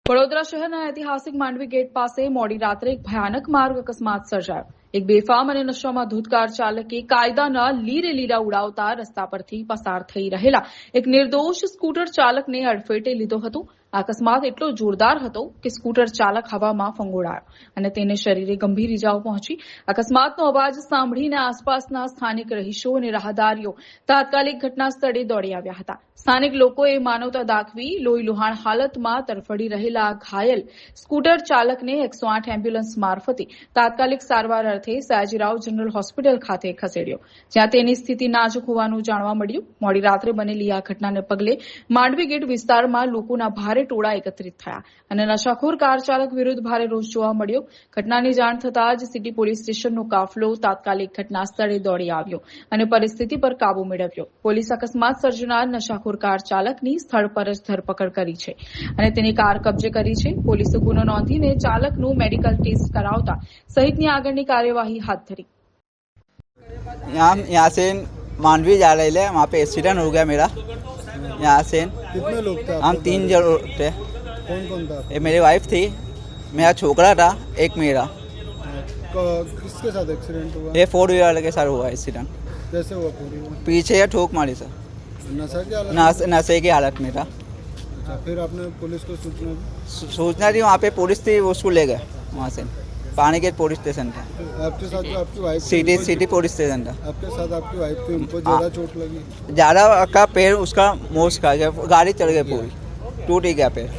વડોદરા શહેરના ઐતિહાસિક માંડવી ગેટ પાસે મોડી રાત્રે એક ભયાનક માર્ગ અકસ્માત સર્જાયો. એક બેફામ અને નશામાં ધૂત કાર ચાલકે કાયદાના લીરે લીરા ઉડાવતા રસ્તા પરથી પસાર થઈ રહેલા એક નિર્દોષ સ્કૂટર ચાલકને અડફેટે લીધો હતો. આ અકસ્માત એટલો જોરદાર હતો કે સ્કૂટર ચાલક હવામાં ફંગોળાયો અને તેને શરીરે ગંભીર ઇજાઓ પહોંચી. અકસ્માતનો અવાજ સાંભળીને આસપાસના સ્થાનિક રહીશો અને રાહદારીઓ તાત્કાલિક ઘટના સ્થળે દોડી આવ્યા હતા. સ્થાનિક લોકોએ માનવતા દાખવી લોહીલુહાણ હાલતમાં તરફડી રહેલા ઘાયલ સ્કૂટર ચાલકને 108 એમ્બ્યુલન્સ મારફતે તાત્કાલિક સારવાર અર્થે સયાજીરાવ જનરલ હોસ્પિટલ ખાતે ખસેડ્યો, જ્યાં તેની સ્થિતિ નાજુક હોવાનું જાણવા મળ્યું. મોડી રાત્રે બનેલી આ ઘટનાને પગલે માંડવી ગેટ વિસ્તારમાં લોકોના ભારે ટોળા એકત્રિત થયા અને નશાખોર કાર ચાલક વિરુદ્ધ ભારે રોષ જોવા મળ્યો. ઘટનાની જાણ થતાં જ સિટી પોલીસ સ્ટેશનનો કાફલો તાત્કાલિક ઘટના સ્થળે દોડી આવ્યો અને પરિસ્થિતિ પર કાબુ મેળવ્યો. પોલીસ અકસ્માત સર્જનાર નશાખોર કાર ચાલકની સ્થળ પર જ ધરપકડ કરી છે અને તેની કાર કબજે કરી છે. પોલીસે ગુનો નોંધીને ચાલકનું મેડિકલ ટેસ્ટ કરાવતા સહિતની આગળની કાર્યવાહી હાથ ધરી. यहाँ से मांडवी जा रहे थे, वहाँ पे एक्सीडेंट हो गया मेरा. यहाँ से कितने लोग थे? हम 3 जन थे. कौन कौन था? ये मेरी वाइफ थी, मेरा छोकरा था, एक मेरा. किसके साथ एक्सीडेंट हुआ? ये 4 व्हीलर वाले के साथ हुआ एक्सीडेंट. कैसे हुआ पूरी? पीछे ये ठोक मारी सर. नशा की हालत? नशे की हालत में था. अच्छा, फिर आपने पुलिस को सूचना दी? सूचना दी, वहाँ पे पुलिस थी, उसको ले गए वहाँ से. पानी गेट पुलिस स्टेशन था. आपके साथ जो आपकी वाइफ थी, सिटी पुलिस स्टेशन था. आपके साथ आपकी वाइफ थी, उनको ज्यादा चोट लगी? ज़्यादा का पैर उसका मोच खा गया, गाड़ी चढ़ गई पूरी, टूट ही गया पैर.